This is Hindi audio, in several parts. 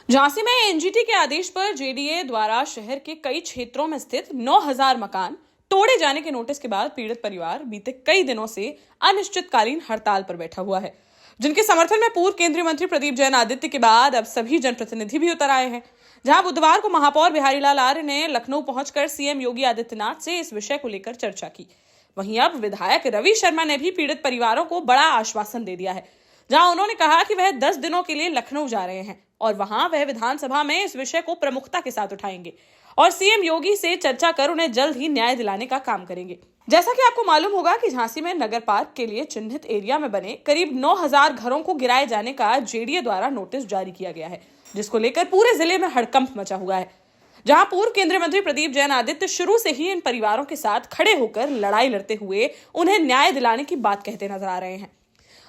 झांसी में एनजीटी के आदेश पर जेडीए द्वारा शहर के कई क्षेत्रों में स्थित 9,000 मकान तोड़े जाने के नोटिस के बाद पीड़ित परिवार बीते कई दिनों से अनिश्चितकालीन हड़ताल पर बैठा हुआ है, जिनके समर्थन में पूर्व केंद्रीय मंत्री प्रदीप जैन आदित्य के बाद अब सभी जनप्रतिनिधि भी उतर आए हैं। जहां बुधवार को महापौर बिहारी लाल आर्य ने लखनऊ पहुंचकर सीएम योगी आदित्यनाथ से इस विषय को लेकर चर्चा की। वहीं अब विधायक रवि शर्मा ने भी पीड़ित परिवारों को बड़ा आश्वासन दे दिया है, जहां उन्होंने कहा कि वह 10 दिनों के लिए लखनऊ जा रहे हैं और वहां वह विधानसभा में इस विषय को प्रमुखता के साथ उठाएंगे और सीएम योगी से चर्चा कर उन्हें जल्द ही न्याय दिलाने का काम करेंगे। जैसा कि आपको मालूम होगा कि झांसी में नगर पार्क के लिए चिन्हित एरिया में बने करीब 9,000 घरों को गिराए जाने का जेडीए द्वारा नोटिस जारी किया गया है, जिसको लेकर पूरे जिले में हड़कंप मचा हुआ है। जहां पूर्व केंद्रीय मंत्री प्रदीप जैन आदित्य शुरू से ही इन परिवारों के साथ खड़े होकर लड़ाई लड़ते हुए उन्हें न्याय दिलाने की बात कहते नजर आ रहे हैं।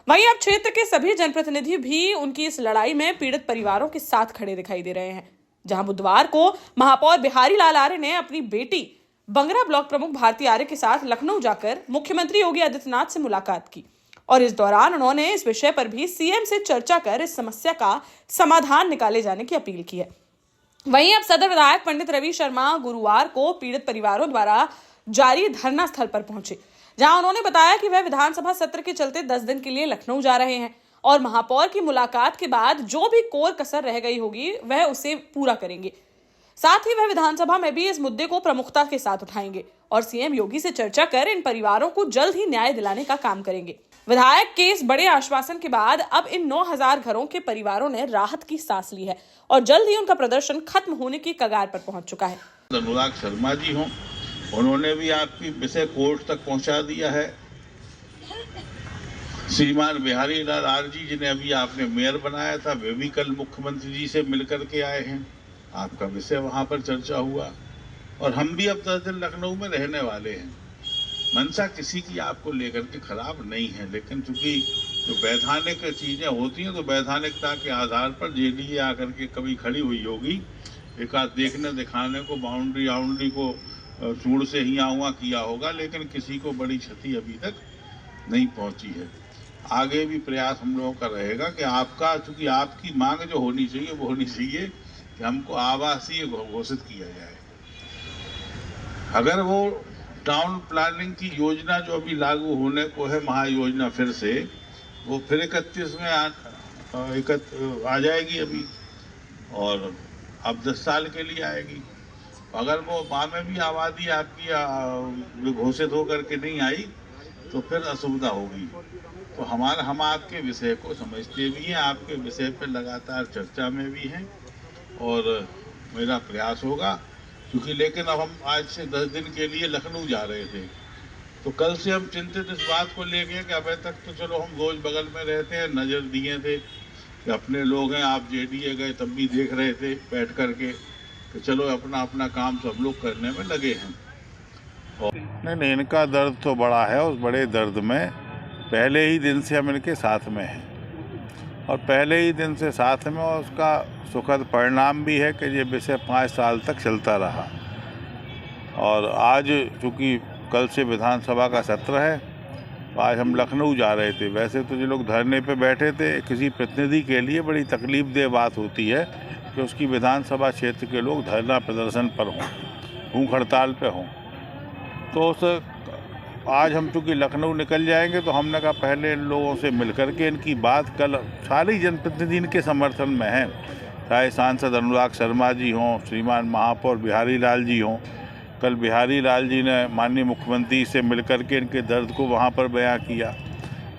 वहीं अब क्षेत्र के सभी जनप्रतिनिधि भी उनकी इस लड़ाई में पीड़ित परिवारों के साथ खड़े दिखाई दे रहे हैं। जहां बुधवार को महापौर बिहारी लाल आर्य ने अपनी बेटी बंगरा ब्लॉक प्रमुख भारती आर्य के साथ लखनऊ जाकर मुख्यमंत्री योगी आदित्यनाथ से मुलाकात की और इस दौरान उन्होंने इस विषय पर भी सीएम से चर्चा कर इस समस्या का समाधान निकाले जाने की अपील की है। वहीं अब सदर विधायक पंडित रवि शर्मा गुरुवार को पीड़ित परिवारों द्वारा जारी धरना स्थल पर पहुंचे, जहां उन्होंने बताया कि वह विधानसभा सत्र के चलते 10 दिन के लिए लखनऊ जा रहे हैं और महापौर की मुलाकात के बाद जो भी कोर कसर रह गई होगी वह उसे पूरा करेंगे। साथ ही वह विधानसभा में भी इस मुद्दे को प्रमुखता के साथ उठाएंगे और सीएम योगी से चर्चा कर इन परिवारों को जल्द ही न्याय दिलाने का काम करेंगे। विधायक के इस बड़े आश्वासन के बाद अब इन 9,000 घरों के परिवारों ने राहत की सांस ली है और जल्द ही उनका प्रदर्शन खत्म होने की कगार पर पहुंच चुका है। अनुराग शर्मा जी हों, उन्होंने भी आपकी विषय कोर्ट तक पहुंचा दिया है। श्रीमान बिहारी लाल आर्य जी, जिन्हें अभी आपने मेयर बनाया था, वे भी कल मुख्यमंत्री जी से मिलकर के आए हैं। आपका विषय वहां पर चर्चा हुआ और हम भी अब 10 दिन लखनऊ में रहने वाले हैं। मंशा किसी की आपको लेकर के खराब नहीं है, लेकिन चूंकि जो वैधानिक चीजें होती हैं तो वैधानिकता के आधार पर जेडीए आकर के कभी खड़ी हुई होगी, एक आध देखने दिखाने को बाउंड्री को चूड़ से ही आऊँगा किया होगा, लेकिन किसी को बड़ी क्षति अभी तक नहीं पहुंची है। आगे भी प्रयास हम लोगों का रहेगा कि आपका, चूंकि आपकी मांग जो होनी चाहिए वो होनी चाहिए कि हमको आवासीय घोषित किया जाए। अगर वो टाउन प्लानिंग की योजना जो अभी लागू होने को है, महायोजना, फिर से वो फिर 31 में आ जाएगी अभी और अब 10 साल के लिए आएगी। अगर वो वहाँ में भी आबादी आपकी घोषित होकर के नहीं आई तो फिर असुविधा होगी। तो हम आपके विषय को समझते भी हैं, आपके विषय पर लगातार चर्चा में भी हैं और मेरा प्रयास होगा, क्योंकि लेकिन अब हम आज से 10 दिन के लिए लखनऊ जा रहे थे तो कल से हम चिंतित इस बात को लेके कि अभी तक तो चलो हम रोज बगल में रहते हैं, नज़र दिए थे कि अपने लोग हैं, आप जेडीए गए तब भी देख रहे थे बैठ करके कि चलो अपना अपना काम सब लोग करने में लगे हैं। नहीं, इनका दर्द तो बड़ा है। उस बड़े दर्द में पहले ही दिन से हम इनके साथ में हैं और पहले ही दिन से साथ में, और उसका सुखद परिणाम भी है कि ये विषय 5 साल तक चलता रहा। और आज चूँकि कल से विधानसभा का सत्र है तो आज हम लखनऊ जा रहे थे। वैसे तो जो लोग धरने पे बैठे थे, किसी प्रतिनिधि के लिए बड़ी तकलीफदेह बात होती है कि उसकी विधानसभा क्षेत्र के लोग धरना प्रदर्शन पर हों, भूख हड़ताल पे हों। तो आज हम चूँकि लखनऊ निकल जाएंगे तो हमने कहा पहले इन लोगों से मिलकर के इनकी बात, कल सारी जनप्रतिनिधि इनके समर्थन में हैं, चाहे सांसद अनुराग शर्मा जी हों, श्रीमान महापौर बिहारी लाल जी हों। कल बिहारी लाल जी ने माननीय मुख्यमंत्री से मिलकर के इनके दर्द को वहाँ पर बयां किया।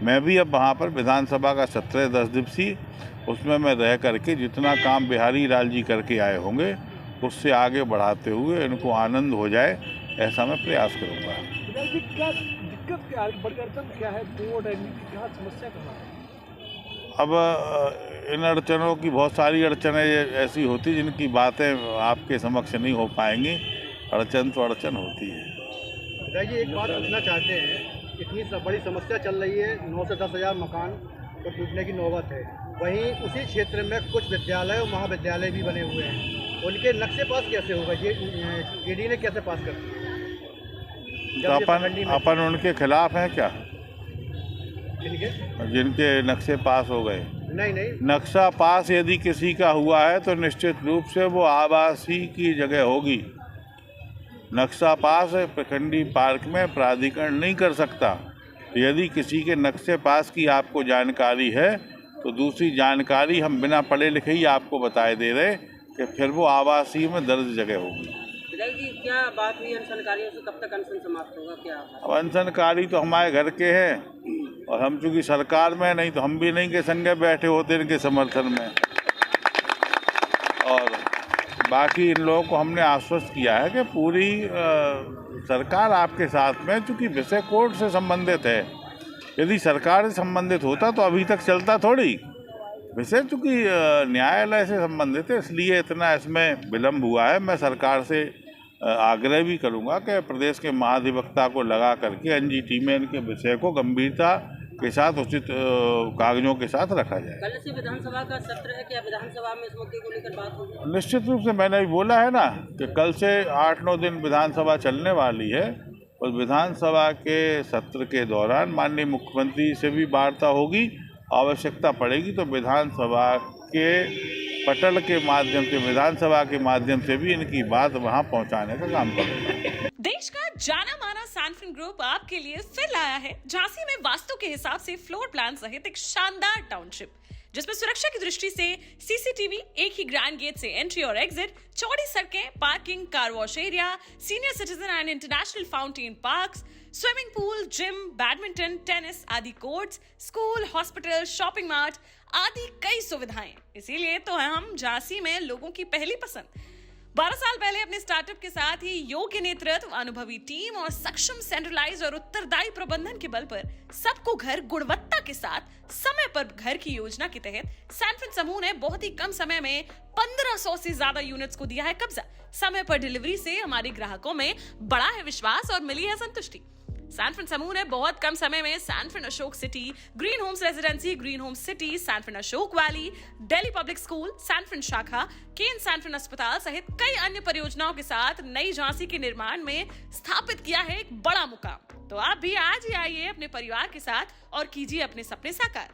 मैं भी अब वहाँ पर विधानसभा का सत्र 10 दिवसीय, उसमें मैं रह करके जितना काम बिहारी लाल जी करके आए होंगे उससे आगे बढ़ाते हुए इनको आनंद हो जाए, ऐसा मैं प्रयास करूँगा। क्या दिक्कत, क्या बड़ी अड़चन क्या है, क्या समस्या कहाँ है? अब इन अड़चनों की बहुत सारी अड़चनें ऐसी होती जिनकी बातें आपके समक्ष नहीं हो पाएंगी। अड़चन तो अड़चन होती है। जी, एक बात पूछना चाहते हैं, इतनी बड़ी समस्या चल रही है, 9 से 10 हज़ार मकान तो टूटने की नौबत है। वहीं उसी क्षेत्र में कुछ विद्यालय और महाविद्यालय भी बने हुए हैं, उनके नक्शे पास कैसे होगा? जेडीए ने कैसे पास कर दिया? तो अपन उनके खिलाफ हैं क्या? जिनके नक्शे पास हो गए। नहीं नक्शा पास यदि किसी का हुआ है तो निश्चित रूप से वो आवासीय की जगह होगी। नक्शा पास प्रखंडी पार्क में प्राधिकरण नहीं कर सकता। तो यदि किसी के नक्शे पास की आपको जानकारी है तो दूसरी जानकारी हम बिना पढ़े लिखे ही आपको बताए दे रहे कि फिर वो आवासीय में दर्ज जगह होगी। विधायक जी, क्या बात हुई अनशनकारियों से? कब तक अनशन समाप्त होगा? क्या अब अनशनकारी तो हमारे घर के हैं और हम चूँकि सरकार में नहीं तो हम भी नहीं के संगे बैठे होते इनके समर्थन में। और बाकी इन लोगों को हमने आश्वस्त किया है कि पूरी सरकार आपके साथ में, चूँकि विषय कोर्ट से संबंधित है। यदि सरकार से संबंधित होता तो अभी तक चलता थोड़ी। विषय चूँकि न्यायालय से संबंधित है इसलिए इतना इसमें विलम्ब हुआ है। मैं सरकार से आग्रह भी करूंगा कि प्रदेश के महाधिवक्ता को लगा करके एनजीटी में इनके विषय को गंभीरता के साथ उचित कागजों के साथ रखा जाए। कल से विधानसभा का सत्र है, क्या विधानसभा में इस मुद्दे को लेकर बात होगी? निश्चित रूप से मैंने भी बोला है ना कि कल से 8-9 दिन विधानसभा चलने वाली है और विधानसभा के सत्र के दौरान माननीय मुख्यमंत्री से भी वार्ता होगी। आवश्यकता पड़ेगी तो विधानसभा के पटल के माध्यम से, विधानसभा के माध्यम से भी इनकी बात वहां पहुंचाने का काम करेगा। देश का जाना माना सैनफिन ग्रुप आपके लिए फिर लाया है झांसी में वास्तु के हिसाब से फ्लोर प्लान सहित एक शानदार टाउनशिप, जिसमें सुरक्षा की दृष्टि से सीसीटीवी, एक ही ग्रैंड गेट से एंट्री और एग्जिट, चौड़ी सड़कें, parking, car wash area, senior citizen and international fountain parks, swimming pool, gym, badminton, tennis आदि courts, school, hospital, shopping mart आदि कई सुविधाएं। इसीलिए तो हम झांसी में लोगों की पहली पसंद। 12 साल पहले अपने स्टार्टअप के साथ ही योग्य नेतृत्व, अनुभवी टीम और सक्षम सेंट्रलाइज और उत्तरदायी प्रबंधन के बल पर सबको घर गुणवत्ता के साथ समय पर घर की योजना के तहत सैनफिन समूह ने बहुत ही कम समय में 1500 से ज्यादा यूनिट्स को दिया है कब्जा। समय पर डिलीवरी से हमारे ग्राहकों में बड़ा है विश्वास और मिली है संतुष्टि। सैनफिन समूह ने बहुत कम समय में सैनफिन Ashok city, green homes residency, green homes city, सैनफिन Ashok valley, Delhi public school, सैनफिन शाखा, केन सैनफिन अस्पताल सहित कई अन्य परियोजनाओं के साथ नई झांसी के निर्माण में स्थापित किया है एक बड़ा मुकाम। तो आप भी आज ही आइए अपने परिवार के साथ और कीजिए अपने सपने साकार।